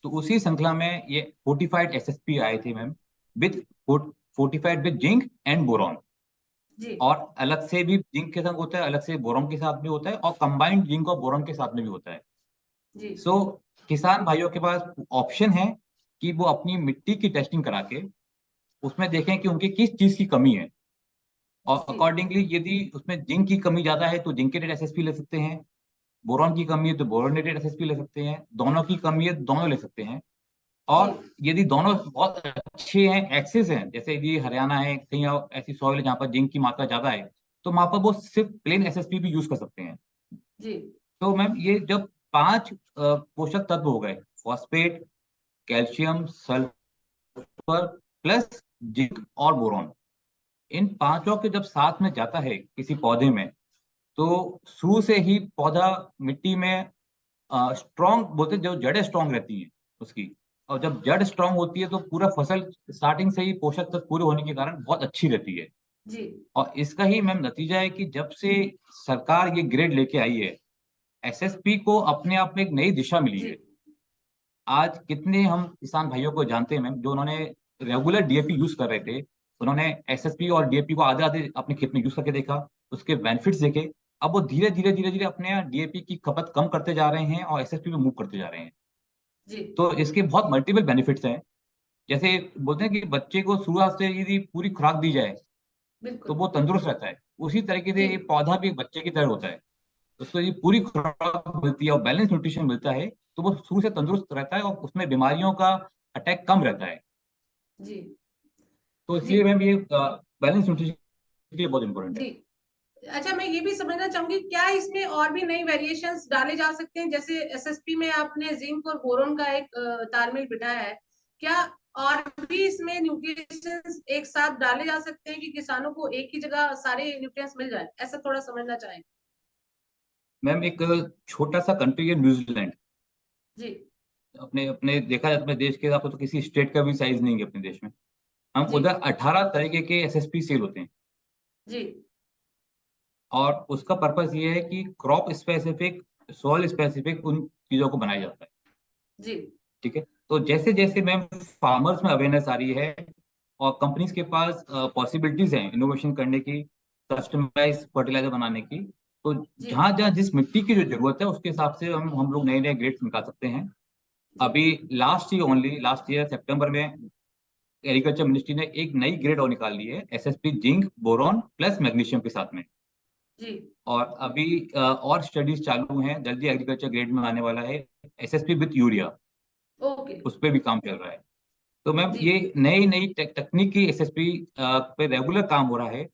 तो उसी श्रृंखला में ये फोर्टिफाइड एसएसपी आए थे ma'am, with fortified with zinc and boron. जी और अलग से भी जिंक के संग होता है, अलग से बोरॉन के साथ भी होता है, और कंबाइंड जिंक और बोरॉन के साथ में भी होता है। जी सो किसान भाइयों के पास ऑप्शन है कि वो अपनी मिट्टी की टेस्टिंग करा के उसमें देखें कि उनकी किस चीज की कमी है, और जी अकॉर्डिंगली यदि उसमें जिंक की कमी ज्यादा है तो जिंकेटेड एसएसपी ले सकते हैं, बोरॉन की कमी है तो बोरोनेटेड एसएसपी ले सकते हैं, दोनों की कमी है तो दोनों ले सकते हैं। और जी यदि दोनों बहुत अच्छे हैं, एक्सेस हैं, जैसे ये हरियाणा है, कहीं और ऐसी सॉइल है जहाँ पर जिंक की मात्रा ज्यादा है, तो वहां पर वो सिर्फ प्लेन एसएसपी भी यूज कर सकते हैं। जी तो मैम ये जब 5 पोषक तत्व हो गए, phosphate, calcium, sulphur plus zinc और बोरॉन, इन पांचों के जब साथ में जाता है किसी पौधे में, तो शुरू से ही पौधा मिट्टी में स्ट्रांग, बोलते हैं, जो जड़ें स्ट्रांग रहती हैं उसकी, और जब जड़ स्ट्रांग होती है तो पूरा फसल स्टार्टिंग से ही पोषक तत्व पूरे होने के कारण बहुत अच्छी रहती है। जी और इसका ही मैम नतीजा है कि जब से सरकार ये ग्रेड लेके आई है, एसएसपी को अपने आप में एक नई दिशा मिली जी है। आज कितने हम किसान भाइयों को जानते हैं मैम जो उन्होंने रेगुलर डीएपी यूज कर रहे थे, उन्होंने एसएसपी और डीएपी को आधे आधे अपने खेत में यूज करके देखा, उसके बेनिफिट्स देखे, अब वो धीरे धीरे धीरे धीरे अपने डीएपी की खपत कम करते जा रहे हैं और एसएसपी पे मूव करते जा रहे हैं। जी तो इसके बहुत मल्टीपल बेनिफिट्स हैं। जैसे बोलते हैं कि बच्चे को शुरुआत से यदि पूरी खुराक दी जाए तो बिल्कुल वो तंदुरुस्त रहता है, उसी तरीके से जी ये पौधा भी एक बच्चे की तरह होता है। उसको ये पूरी खुराक मिलती है और बैलेंस न्यूट्रिशन मिलता है, तो वो शुरू से तंदुरुस्त रहता है और उसमें बीमारियों का अटैक कम रहता है। जी तो जी इसलिए मैम ये बैलेंस न्यूट्रिशन के लिए बहुत इंपॉर्टेंट है। जी अच्छा, मैं ये भी समझना चाहूंगी, क्या इसमें और भी नई वेरिएशंस डाले जा सकते हैं? जैसे एसएसपी में आपने जिंक और बोरोन का एक तालमेल बिठाया है, क्या और भी इसमें न्यूट्रिएंट्स एक साथ डाले जा सकते हैं कि किसानों को एक ही जगह सारे न्यूट्रिएंट्स मिल जाए? ऐसा थोड़ा समझना चाहेंगे। मैम एक छोटा सा कंट्री है न्यूजीलैंड, जी अपने अपने देखा जाए अपने देश के हिसाब से तो किसी स्टेट का भी साइज नहीं है अपने देश में। हम जी उधर 18 तरीके के एसएसपी सेल होते हैं, जी और उसका पर्पस ये है कि क्रॉप स्पेसिफिक, सॉइल स्पेसिफिक उन चीजों को बनाया जाता है। जी ठीक है, तो जैसे जैसे मैम फार्मर्स में अवेयरनेस आ रही है और कंपनीज के पास पॉसिबिलिटीज हैं इनोवेशन करने की, कस्टमाइज फर्टिलाइजर बनाने की, तो जी जहां जहां जिस मिट्टी की जो जरूरत है उसके हिसाब से हम लोग नए नए ग्रेड्स निकाल सकते हैं। जी अभी लास्ट ईयर सितंबर में एग्रीकल्चर मिनिस्ट्री ने एक नई ग्रेड और निकाल ली है, SSP zinc boron plus magnesium के साथ में। जी और अभी और स्टडीज चालू हैं, जल्दी एग्रीकल्चर ग्रेड में आने वाला है एसएसपी विद यूरिया, ओके उस पर भी काम चल रहा है। तो मैम जी ये नई नई तकनीक की एसएसपी पे रेगुलर काम हो रहा है। जी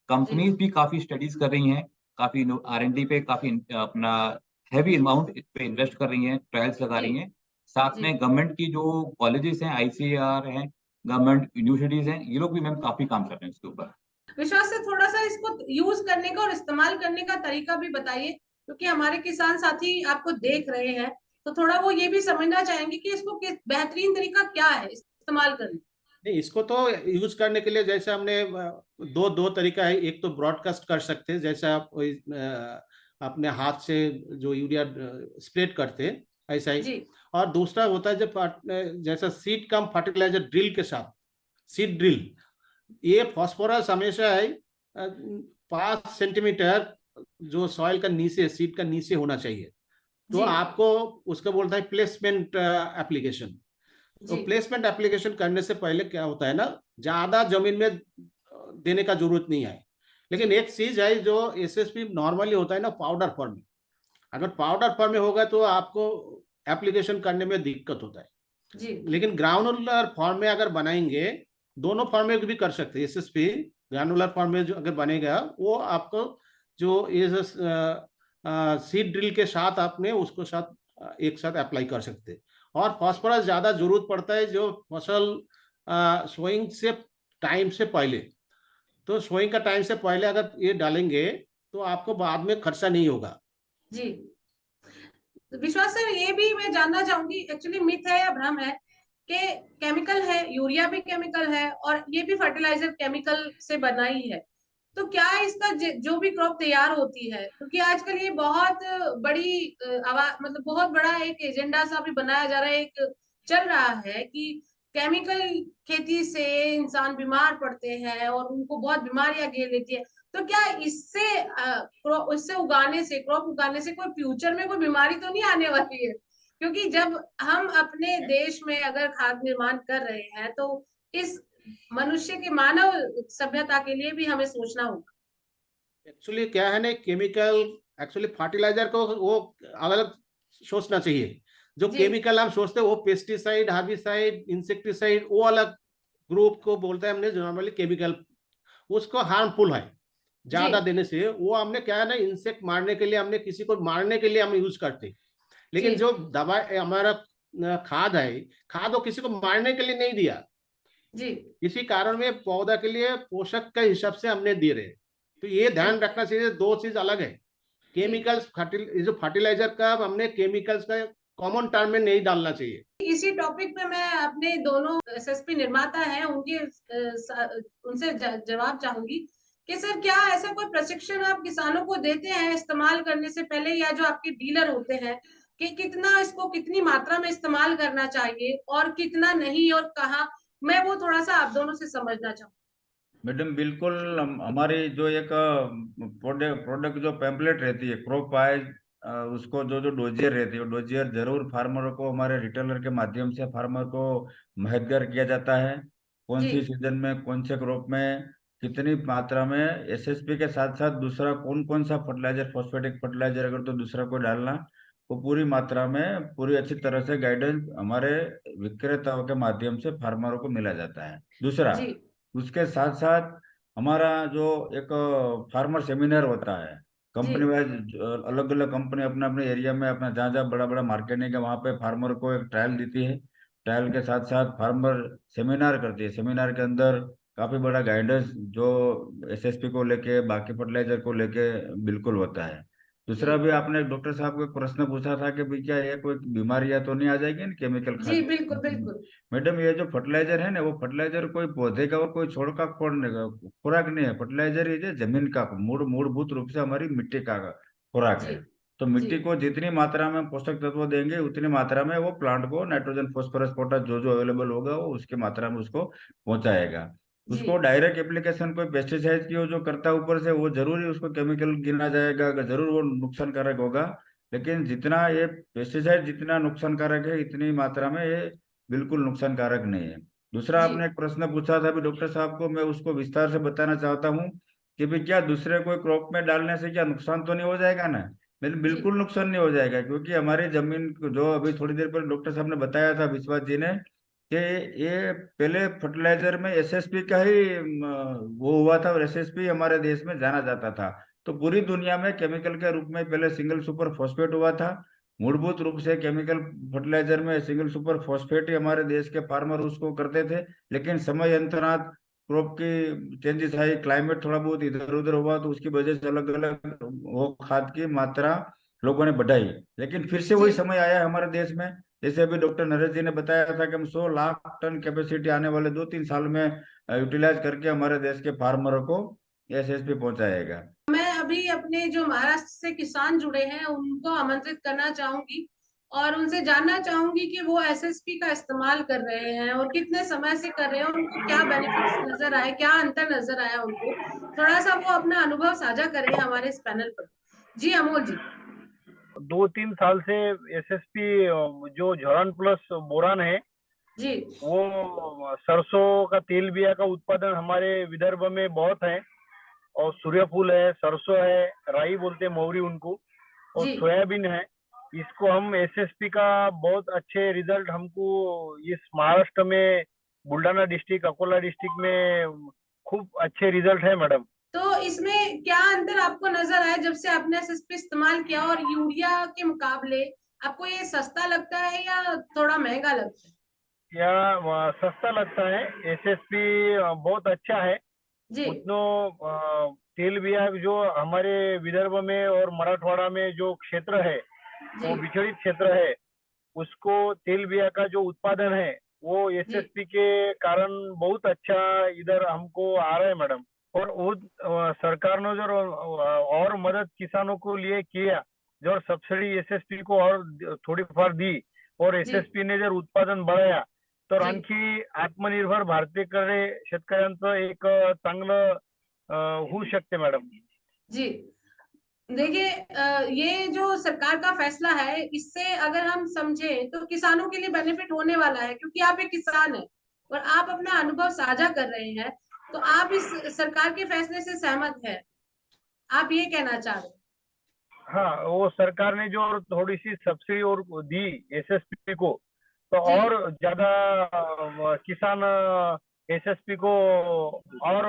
कंपनीज भी काफी स्टडीज कर रही हैं, काफी आरएनडी पे काफी अपना हैवी अमाउंट इस पे इन्वेस्ट कर रही हैं, ट्रायल्स लगा जी रही हैं। साथ जी में गवर्नमेंट की जो कॉलेजेस हैं, आईसीएआर हैं, गवर्नमेंट यूनिवर्सिटीज हैं, ये लोग भी मैम काफी काम कर रहे हैं इसके ऊपर। विश्वास से थोड़ा सा इसको यूज करने का और इस्तेमाल करने का तरीका भी बताइए, क्योंकि हमारे किसान साथी आपको देख रहे हैं, तो थोड़ा वो ये भी समझना चाहेंगे कि इसको किस बेहतरीन तरीका क्या है इस्तेमाल करने। नहीं, इसको तो यूज करने के लिए जैसे हमने दो दो तरीका है। एक तो ब्रॉडकास्ट कर सकते हैं, जैसे आप अपने हाथ से जो यूरिया स्प्रेड करते हैं ऐसा ही। जी और दूसरा होता है जब जैसा सीड कम फर्टिलाइजर ड्रिल के साथ, सीड ड्रिल, ये फास्फोरस हमेशा है 5 सेंटीमीटर जो सॉइल का नीचे, सीड का नीचे होना चाहिए। तो जी आपको उसका बोलता है प्लेसमेंट एप्लीकेशन। तो जी प्लेसमेंट एप्लीकेशन करने से पहले क्या होता है ना, ज्यादा जमीन में देने का जरूरत नहीं है। लेकिन जी एक चीज है जो एसएसपी नॉर्मली होता है ना पाउडर फॉर्म में, अगर पाउडर फॉर्म में होगा तो आपको एप्लीकेशन करने में दिक्कत होता है। जी लेकिन ग्राउंडुलर फॉर्म में अगर बनाएंगे, दोनों फॉर्म में भी कर सकते हैं। एसएसपी ग्रानुलर फॉर्म में जो अगर बनेगा वो आपको जो ये सीड ड्रिल के साथ आपने उसको साथ एक साथ अप्लाई कर सकते हैं। और फास्फोरस ज्यादा जरूरत पड़ता है जो फसल सोइंग से टाइम से पहले, तो सोइंग का टाइम से पहले अगर ये डालेंगे तो आपको बाद में खर्चा नहीं होगा। जी। विश्वास सर, ये भी मैं जानना चाहूंगी, एक्चुअली मिथ है या भ्रम है कि केमिकल है, यूरिया भी केमिकल है और ये भी फर्टिलाइजर केमिकल से बना ही है, तो क्या इसका जो भी क्रॉप तैयार होती है, क्योंकि आजकल ये बहुत बड़ी आवाज, मतलब बहुत बड़ा एक एजेंडा सा भी बनाया जा रहा है, एक चल रहा है कि केमिकल खेती से इंसान बीमार पड़ते हैं और उनको बहुत बीमारियां घेर लेती है, तो क्या इससे उगाने से, क्रॉप उगाने से कोई फ्यूचर में कोई बीमारी तो नहीं आने वाली है? क्योंकि जब हम अपने देश में अगर खाद्य निर्माण कर रहे हैं तो इस मनुष्य के मानव सभ्यता के लिए भी हमें सोचना होगा। एक्चुअली क्या है ना, केमिकल, एक्चुअली फर्टिलाइजर को वो अलग सोचना चाहिए। जो जी केमिकल हम सोचते हैं वो पेस्टिसाइड, हार्बिसाइड, इंसेक्टिसाइड, वो अलग ग्रुप को बोलते हैं हमने जो नॉर्मली केमिकल, उसको हार्मफुल है जी ज्यादा देने से। वो हमने क्या है ना, इंसेक्ट मारने के लिए, हमने किसी को मारने के लिए हम यूज करते। जी लेकिन जो दवा हमारा खाद है, खाद वो किसी को मारने के लिए नहीं दिया, जी इसी कारण में पौधा के लिए पोषक के हिसाब से हमने दे रहे। तो ये जी ध्यान रखना चाहिए, दो चीज अलग है। जी। केमिकल्स जो फर्टिलाइजर का हमने केमिकल्स का कॉमन टर्म में नहीं डालना चाहिए। इसी टॉपिक पे मैं अपने दोनों एसएसपी निर्माता हैं उनके उनसे जवाब चाहूंगी कि सर, क्या ऐसा कोई प्रशिक्षण आप किसानों को देते हैं इस्तेमाल करने से पहले, या जो आपके डीलर होते हैं, कि कितना इसको, कितनी मात्रा में इस्तेमाल करना चाहिए और कितना नहीं और कहाँ? मैं वो थोड़ा सा आप दोनों से समझना चाहूँ। मैडम बिल्कुल, हमारी जो एक प्रोडक्ट प्रोडक्ट जो पैम्पलेट रहती है क्रॉप वाइज, उसको जो जो डोजियर रहती है, वो डोजियर जरूर फार्मर को, हमारे रिटेलर के माध्यम से फार्मर को माहितगार किया जाता है। कौन जी सी सीजन में कौन से क्रॉप में कितनी मात्रा में एसएसपी के साथ साथ दूसरा कौन कौन सा फर्टिलाइजर, फॉस्फेटिक फर्टिलाइजर अगर तो दूसरा को डालना, वो पूरी मात्रा में पूरी अच्छी तरह से गाइडेंस हमारे विक्रेताओं के माध्यम से फार्मरों को मिला जाता है। दूसरा, जी उसके साथ साथ हमारा जो एक फार्मर सेमिनार होता है, जी कंपनी वाइज, अलग अलग कंपनी अपने अपने एरिया में अपना जहाँ जहाँ बड़ा बड़ा मार्केटिंग है वहाँ पे फार्मर को एक ट्रायल देती है। ट्रायल के साथ साथ फार्मर सेमिनार करती है। सेमिनार के अंदर काफी बड़ा गाइडेंस जो एसएसपी को लेके, बाकी फर्टिलाइजर को लेके बिल्कुल होता है। जी दूसरा भी आपने डॉक्टर साहब को एक प्रश्न पूछा था कि भाई क्या ये कोई बीमारियां तो नहीं आ जाएगी इन केमिकल जी, खाद। बिल्कुल बिल्कुल। मैडम ये जो फर्टिलाइजर है ना, वो फर्टिलाइजर कोई पौधे का और कोई छोड़ का खुराक नहीं है। फर्टिलाइजर ये जो जमीन का मूलभूत रूप से हमारी मिट्टी का खुराक जी है। तो जी मिट्टी को जितनी मात्रा में पोषक तत्व देंगे उतनी मात्रा में वो प्लांट को नाइट्रोजन, फास्फोरस, पोटास जो जो अवेलेबल होगा वो उसकी मात्रा में उसको पहुंचाएगा। जी उसको डायरेक्ट एप्लीकेशन कोई पेस्टिसाइड की हो जो करता है ऊपर से, वो जरूरी उसको केमिकल गिना जाएगा, जरूर वो नुकसानकारक होगा। लेकिन जितना ये पेस्टिसाइड जितना नुकसानकारक है, इतनी मात्रा में ये बिल्कुल नुकसानकारक नहीं है। दूसरा जी आपने एक प्रश्न पूछा था भी डॉक्टर साहब को, मैं उसको विस्तार से बताना चाहता हूँ कि भी क्या दूसरे कोई क्रॉप में डालने से क्या नुकसान तो नहीं हो जाएगा ना। जी बिल्कुल नुकसान नहीं हो जाएगा, क्योंकि हमारी जमीन को जो अभी थोड़ी देर पहले डॉक्टर साहब ने बताया था, विश्वास जी ने, कि ये पहले फर्टिलाइजर में एसएसपी का ही वो हुआ था, और एसएसपी हमारे देश में जाना जाता था। तो पूरी दुनिया में केमिकल के रूप में पहले सिंगल सुपर फॉस्फेट हुआ था। मूलभूत रूप से केमिकल फर्टिलाइजर में सिंगल सुपर फॉस्फेट ही हमारे देश के फार्मर उसको करते थे। लेकिन समय अंतरात क्रॉप की चेंजेस आई, क्लाइमेट थोड़ा बहुत इधर उधर हुआ, तो उसकी वजह से अलग अलग वो खाद की मात्रा लोगों ने बढ़ाई। लेकिन फिर से जी वही समय आया है हमारे देश में। जैसे अभी डॉक्टर नरेश जी ने बताया था कि हम 100 लाख टन कैपेसिटी आने वाले 2-3 साल में यूटिलाइज करके हमारे देश के फार्मरों को एसएसपी पहुंचाएगा। मैं अभी अपने जो महाराष्ट्र से किसान जुड़े हैं उनको आमंत्रित करना चाहूंगी और उनसे जानना चाहूंगी कि वो एसएसपी का इस्तेमाल कर रहे हैं और कितने समय से कर रहे हैं, उनको क्या बेनिफिट्स नजर आए, क्या अंतर नजर आया उनको। थोड़ा सा वो अपना अनुभव साझा करें हमारे इस पैनल पर। जी अमोल जी। 2-3 साल से एसएसपी जो जोरान प्लस बोरान है, जी वो सरसों का तेल बिया का उत्पादन हमारे विदर्भ में बहुत है। और सूर्यफूल है, सरसों है, राई बोलते हैं मौरी उनको, और जी सोयाबीन है। इसको हम एसएसपी का बहुत अच्छे रिजल्ट हमको इस महाराष्ट्र में, बुल्डाना डिस्ट्रिक्ट, अकोला डिस्ट्रिक्ट में खूब अच्छे रिजल्ट है मैडम। तो इसमें क्या अंतर आपको नजर आया जब से आपने एसएसपी इस्तेमाल किया, और यूरिया के मुकाबले आपको ये सस्ता लगता है या थोड़ा महंगा लगता है? या सस्ता लगता है। एसएसपी बहुत अच्छा है। जी उतनों तेल बिया जो हमारे विदर्भ में और मराठवाड़ा में जो क्षेत्र है, जी वो विचलित क्षेत्र है, उसको तेल बिया का जो उत्पादन है वो जी एसएसपी के कारण बहुत अच्छा इधर हमको आ रहा है मैडम। और वो सरकार ने जो और मदद किसानों को लिए किया, जो सब्सिडी एसएसपी को और थोडी फार दी, और जी एसएसपी ने जर उत्पादन बढाया तर जी आणखी आत्मनिर्भर भारताकडे शेतकऱ्यांचं एक चांगलं होऊ शकते मॅडम। जी देखिए ये जो सरकार का फैसला है, इससे अगर हम समझें तो किसानों के लिए बेनिफिट होने वाला है, क्योंकि आप एक किसान हैं और आप अपना अनुभव साझा कर रहे हैं, तो आप इस सरकार के फैसले से सहमत हैं, आप ये कहना चाह रहे हैं। हाँ, वो सरकार ने जो थोड़ी सी सब्सिडी और दी एसएसपी को, तो जी और ज्यादा किसान एसएसपी को और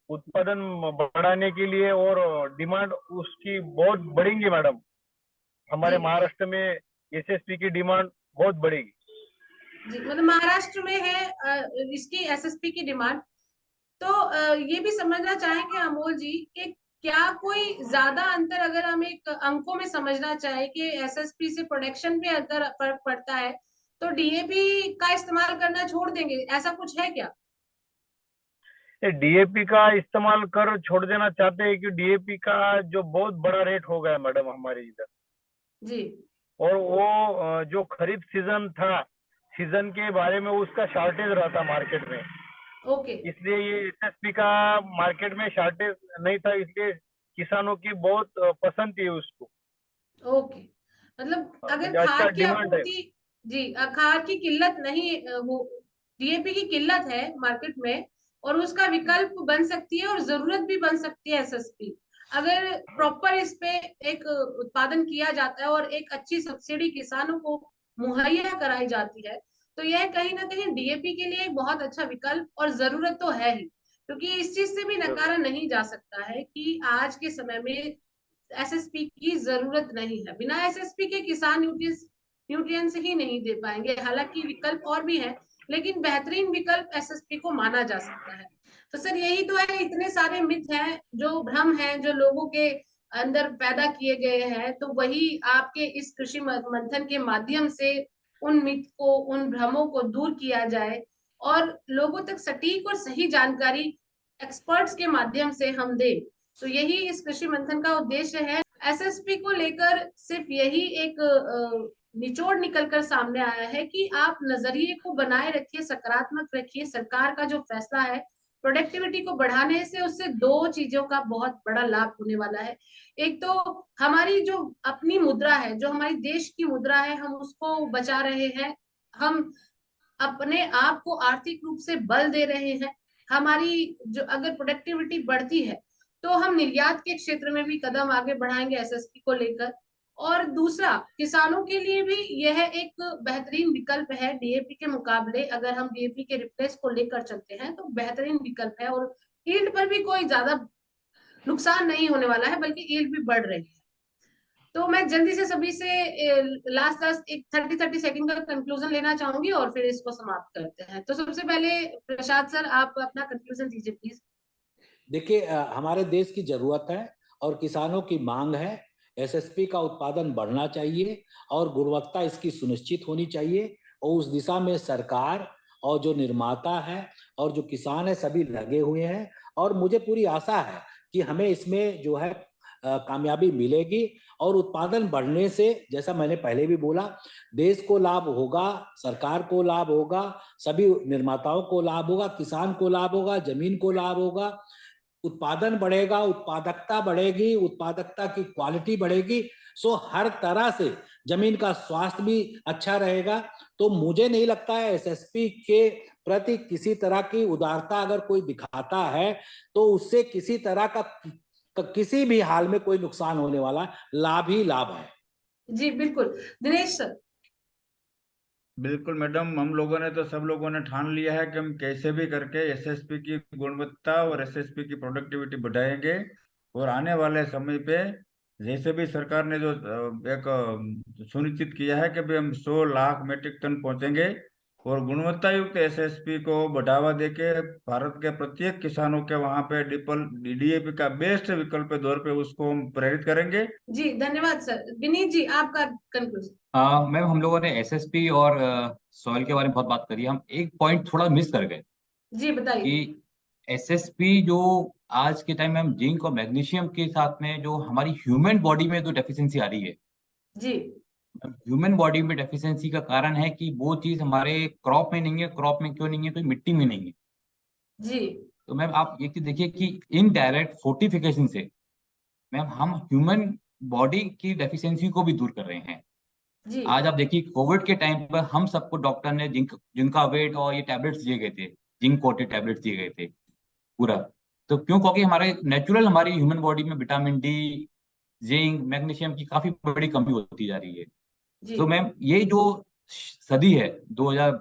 उत्पादन बढ़ाने के लिए और डिमांड उसकी बहुत बढ़ेंगी मैडम। जी हमारे महाराष्ट्र में एसएसपी की डिमांड बहुत बढ़ेगी। जी मतलब महाराष्ट्र में है इसकी एसएसपी की डिमांड। तो ये भी समझना चाहेंगे अमोल जी कि क्या कोई ज्यादा अंतर अगर हम एक अंकों में समझना चाहे कि एसएसपी से प्रोडक्शन पे अगर फर्क पड़ता है, तो डीएपी का इस्तेमाल करना छोड़ देंगे, ऐसा कुछ है क्या? डीएपी का इस्तेमाल कर छोड़ देना चाहते हैं कि डीएपी का जो बहुत बड़ा रेट हो गया मैडम हमारे इधर, जी और वो जो खरीफ सीजन था, सीजन के बारे में उसका शॉर्टेज रहता मार्केट में, ओके इसलिए ये एसएसपी का मार्केट में शॉर्टेज नहीं था, इसलिए किसानों की बहुत पसंद थी उसको। ओके मतलब अगर म्हणजे अच्छा खाद की डिमांड है। आपूर्ति, जी खाद की किल्लत नहीं वो डीएपी की किल्लत है मार्केट में, और उसका विकल्प बन सकती है और जरूरत भी बन सकती है एसएसपी, अगर प्रॉपर इस पे एक उत्पादन किया जाता है और एक अच्छी सब्सिडी किसानों को मुहैया कराई जाती है, तो यह कहीं ना कहीं डीएपी के लिए एक बहुत अच्छा विकल्प और जरूरत तो है ही, क्योंकि इस चीज से भी नकारा नहीं जा सकता है कि आज के समय में एसएसपी की जरूरत नहीं है। बिना एसएसपी के किसान न्यूट्रिएंट्स ही नहीं दे पाएंगे, हालांकि विकल्प और भी है, लेकिन बेहतरीन विकल्प एसएसपी को माना जा सकता है। तो सर यही तो है, इतने सारे मिथ हैं, जो भ्रम हैं, जो लोगों के अंदर पैदा किए गए हैं, तो वही आपके इस कृषि मंथन के माध्यम से उन मिथ को, उन भ्रमों को दूर किया जाए और लोगों तक सटीक और सही जानकारी एक्सपर्ट्स के माध्यम से हम दें। तो यही इस कृषि मंथन का उद्देश्य है। एसएसपी को लेकर सिर्फ यही एक निचोड़ निकलकर सामने आया है कि आप नजरिए को बनाए रखिए, सकारात्मक रखिए। सरकार का जो फैसला है प्रोडक्टिविटी को बढ़ाने से, उससे दो चीजों का बहुत बड़ा लाभ होने वाला है। एक तो हमारी जो अपनी मुद्रा है, जो हमारी देश की मुद्रा है, हम उसको बचा रहे हैं, हम अपने आप को आर्थिक रूप से बल दे रहे हैं। हमारी जो अगर प्रोडक्टिविटी बढ़ती है, तो हम निर्यात के क्षेत्र में भी कदम आगे बढ़ाएंगे एसएसपी को लेकर। और दूसरा, किसानों के लिए भी यह एक बेहतरीन विकल्प है डीएपी के मुकाबले। अगर हम डीएपी के रिप्लेस को लेकर चलते हैं तो बेहतरीन विकल्प है, और यील्ड पर भी कोई ज्यादा नुकसान नहीं होने वाला है, बल्कि यील्ड भी बढ़ रही है। तो मैं जल्दी से सभी से लास्ट लास्ट एक 30-30 सेकंड का कंक्लूजन लेना चाहूंगी और फिर इसको समाप्त करते हैं। तो सबसे पहले प्रसाद सर, आप अपना कंक्लूजन दीजिए प्लीज। देखिए, हमारे देश की जरूरत है और किसानों की मांग है। एसएसपी का उत्पादन बढ़ना चाहिए और गुणवत्ता इसकी सुनिश्चित होनी चाहिए, और उस दिशा में सरकार और जो निर्माता है और जो किसान है सभी लगे हुए हैं, और मुझे पूरी आशा है कि हमें इसमें जो है कामयाबी मिलेगी। और उत्पादन बढ़ने से, जैसा मैंने पहले भी बोला, देश को लाभ होगा, सरकार को लाभ होगा, सभी निर्माताओं को लाभ होगा, किसान को लाभ होगा, जमीन को लाभ होगा। उत्पादन बढ़ेगा, उत्पादकता बढ़ेगी, उत्पादकता की क्वालिटी बढ़ेगी, सो हर तरह से जमीन का स्वास्थ्य भी अच्छा रहेगा। तो मुझे नहीं लगता है एसएसपी के प्रति किसी तरह की उदारता अगर कोई दिखाता है तो उससे किसी तरह का किसी भी हाल में कोई नुकसान होने वाला, लाभ ही लाभ है। जी बिल्कुल। दिनेश सर। बिल्कुल मैडम, हम लोगों ने तो सब लोगों ने ठान लिया है कि हम कैसे भी करके एसएसपी की गुणवत्ता और एसएसपी की प्रोडक्टिविटी बढ़ाएंगे। और आने वाले समय पे जैसे भी सरकार ने जो एक सुनिश्चित किया है कि भी हम 100 लाख मीट्रिक टन पहुंचेंगे, और गुणवत्ता युक्त एसएसपी को बढ़ावा देके भारत के प्रत्येक किसानों के वहां पे डीएपी का बेस्ट विकल्प के तौर पे उसको हम प्रेरित करेंगे। जी धन्यवाद सर। विनीत जी आपका कंक्लूजन। मैम, हम लोगों ने एसएसपी और सॉइल के बारे में बहुत बात करी। हम एक पॉइंट थोड़ा मिस कर गए जी बताइए। कि एसएसपी जो आज के टाइम में हम जिंक और मैग्नीशियम के साथ में जो हमारी ह्यूमन बॉडी में जो डेफिशिएंसी आ रही है, जी ह्यूमन बॉडी में डेफिशिएंसी का कारण है कि वो चीज हमारे क्रॉप में नहीं है। क्रॉप में क्यों नहीं है? तो मिट्टी में नहीं है। जी तो मैम आप ये चीज देखिए कि इनडायरेक्ट फोर्टिफिकेशन से मैम हम ह्यूमन बॉडी की डेफिशिएंसी को भी दूर कर रहे हैं। जी आज आप देखिए कोविड के टाइम पर हम सबको डॉक्टर ने जिनका वेट और ये टैबलेट्स दिए गए थे, जिंक कोटेड टैबलेट्स दिए गए थे पूरा। तो क्यों? क्योंकि हमारे नेचुरल हमारी ह्यूमन बॉडी में विटामिन डी, जिंक, मैग्नीशियम की काफी बड़ी कमी होती जा रही है। जी तो मैम ये जो सदी है 2000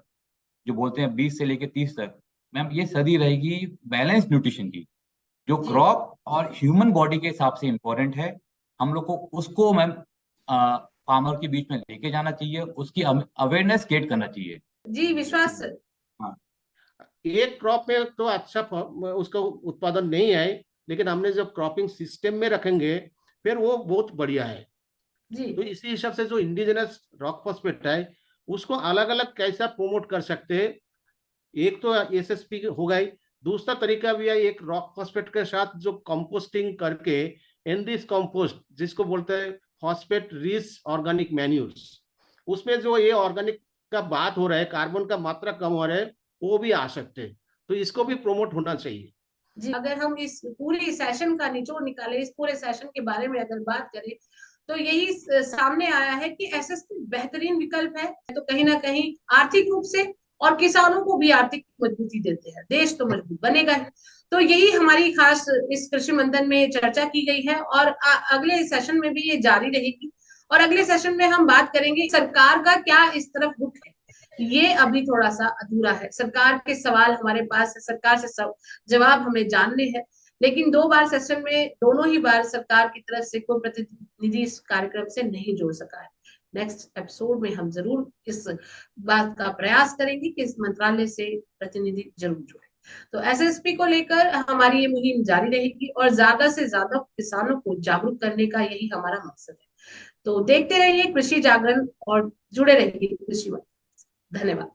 जो बोलते हैं 20 से लेके 30 तक, मैम ये सदी रहेगी बैलेंस न्यूट्रिशन की, जो जी क्रॉप और ह्यूमन बॉडी के हिसाब से इम्पोर्टेंट है। हम लोग को उसको मैम फार्मर के बीच में लेके जाना चाहिए, उसकी अवेयरनेस क्रिएट करना चाहिए। जी विश्वास सर। हाँ एक क्रॉप में तो अच्छा उसका उत्पादन नहीं आए, लेकिन हमने जब क्रॉपिंग सिस्टम में रखेंगे फिर वो बहुत बढ़िया है। जी तो इसी हिसाब से जो इंडिजिनस रॉक फॉस्फेट है उसको अलग अलग कैसा प्रमोट कर सकते हैं। एक तो एसएसपी होगा ही, दूसरा तरीका भी है एक रॉक फॉस्फेट के साथ जो कंपोस्टिंग करके एनरिच कंपोस्ट जिसको बोलते हैं फॉस्फेट रिच ऑर्गेनिक मैन्यूर्स, उसमें जो ये ऑर्गेनिक का बात हो रहा है, कार्बन का मात्रा कम हो रहा है, वो भी आ सकते हैं। तो इसको भी प्रमोट होना चाहिए। जी अगर हम इस पूरी सेशन का निचोड़ निकाले, इस पूरे सेशन के बारे में अगर बात करें, तो यही सामने आया है कि एसएसपी बेहतरीन विकल्प है। तो कहीं ना कहीं आर्थिक रूप से और किसानों को भी आर्थिक मजबूती देते हैं, देश तो मजबूत बनेगा ही। तो यही हमारी खास इस कृषि मंथन में चर्चा की गई है और अगले सेशन में भी ये जारी रहेगी। और अगले सेशन में हम बात करेंगे सरकार का क्या इस तरफ रुख है। ये अभी थोड़ा सा अधूरा है, सरकार के सवाल हमारे पास है, सरकार से सब जवाब हमें जानने हैं। लेकिन 2 बार सेशन में दोनों ही बार सरकार की तरफ से कोई प्रतिनिधि इस कार्यक्रम से नहीं जुड़ सका है। नेक्स्ट एपिसोड में हम जरूर इस बात का प्रयास करेंगे कि इस मंत्रालय से प्रतिनिधि जरूर जुड़े। तो एसएसपी को लेकर हमारी ये मुहिम जारी रहेगी और ज्यादा से ज्यादा किसानों को जागरूक करने का यही हमारा मकसद है। तो देखते रहिए कृषि जागरण और जुड़े रहिए कृषि मंथन। धन्यवाद।